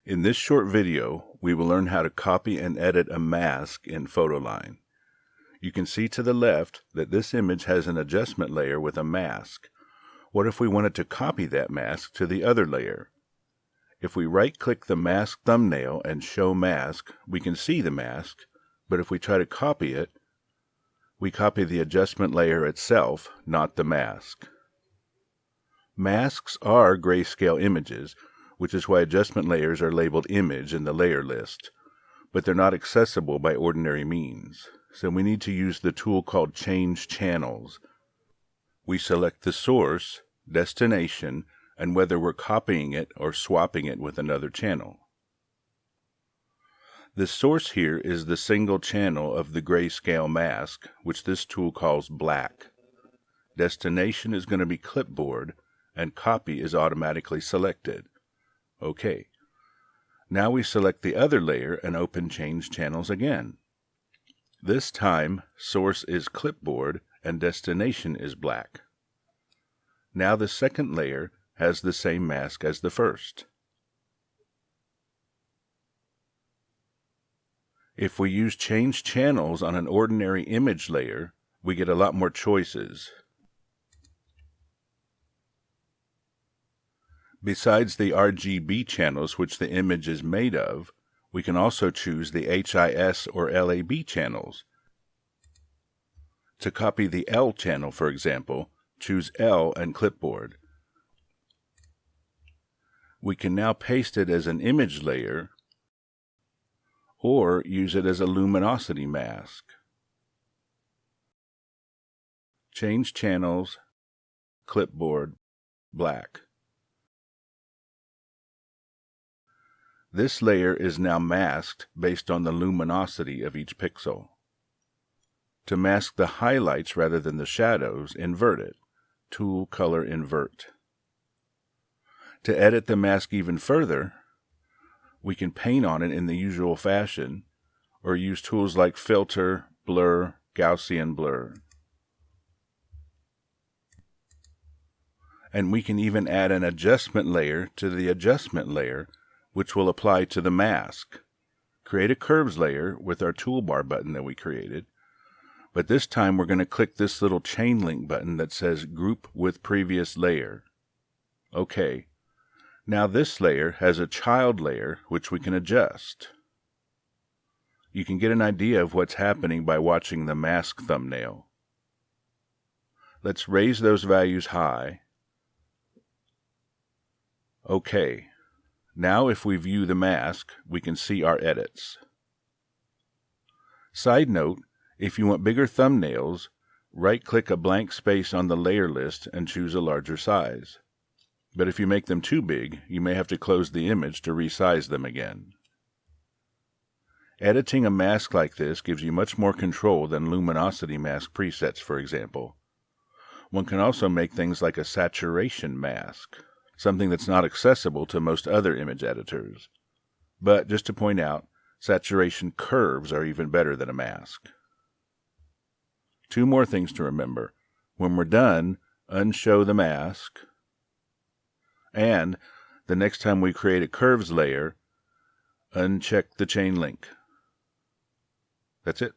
In this short video, we will learn how to copy and edit a mask in Photoline. You can see to the left that this image has an adjustment layer with a mask. What if we wanted to copy that mask to the other layer? If we right-click the mask thumbnail and show mask, we can see the mask, but if we try to copy it, we copy the adjustment layer itself, not the mask. Masks are grayscale images, which is why adjustment layers are labeled image in the layer list, but they're not accessible by ordinary means, so we need to use the tool called Change Channels. We select the source, destination, and whether we're copying it or swapping it with another channel. The source here is the single channel of the grayscale mask, which this tool calls black. Destination is going to be clipboard, and copy is automatically selected. OK. Now we select the other layer and open Change Channels again. This time, source is clipboard and destination is black. Now the second layer has the same mask as the first. If we use Change Channels on an ordinary image layer, we get a lot more choices. Besides the RGB channels which the image is made of, we can also choose the HIS or LAB channels. To copy the L channel, for example, choose L and clipboard. We can now paste it as an image layer or use it as a luminosity mask. Change Channels, clipboard, black. This layer is now masked based on the luminosity of each pixel. To mask the highlights rather than the shadows, invert it. Tool Color Invert. To edit the mask even further, we can paint on it in the usual fashion, or use tools like Filter, Blur, Gaussian Blur. And we can even add an adjustment layer to the adjustment layer, which will apply to the mask. Create a curves layer with our toolbar button that we created, but this time we're going to click this little chain link button that says Group with Previous Layer. OK. Now this layer has a child layer which we can adjust. You can get an idea of what's happening by watching the mask thumbnail. Let's raise those values high. OK. Now if we view the mask, we can see our edits. Side note, if you want bigger thumbnails, right-click a blank space on the layer list and choose a larger size. But if you make them too big, you may have to close the image to resize them again. Editing a mask like this gives you much more control than luminosity mask presets, for example. One can also make things like a saturation mask, something that's not accessible to most other image editors. But just to point out, saturation curves are even better than a mask. Two more things to remember. When we're done, unshow the mask, and the next time we create a curves layer, uncheck the chain link. That's it.